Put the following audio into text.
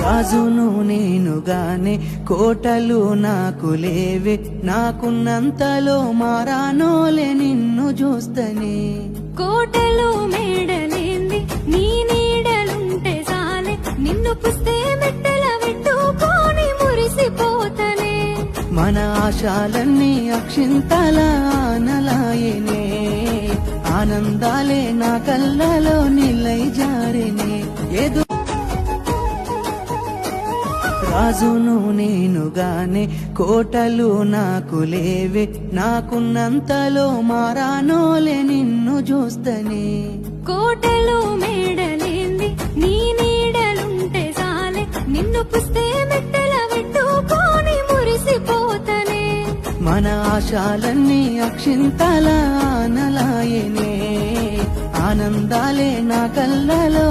రాజును నేనుగానే కోటలు నాకు లేవే, నాకున్నంతలో మారానోలే నిన్ను చూస్తనే. కోటలు మేడలేంది నీ నీడలుంటే సాలే, నిన్ను పుస్తే మెట్టెల పెట్టుకొని మురిసిపోతనే. మన ఆశాలన్నీ అక్షింతల ఆనలాయనే, ఆనందాలే నా కళ్ళలో నిలై జారినే. ఏదో రాజును నేనుగానే కోటలు నాకు లేవే, నాకున్నంతలో మారానోలే నిన్ను చూస్తనే. కోటలు మేడలేంది నీ నీడలుంటే సాలే, నిన్ను పుస్తే మెట్టెల పెట్టుకొని మురిసిపోతనే. మన ఆశాలన్నీ అక్షింతల ఆనలాయనే, ఆనందాలే నా కళ్ళలో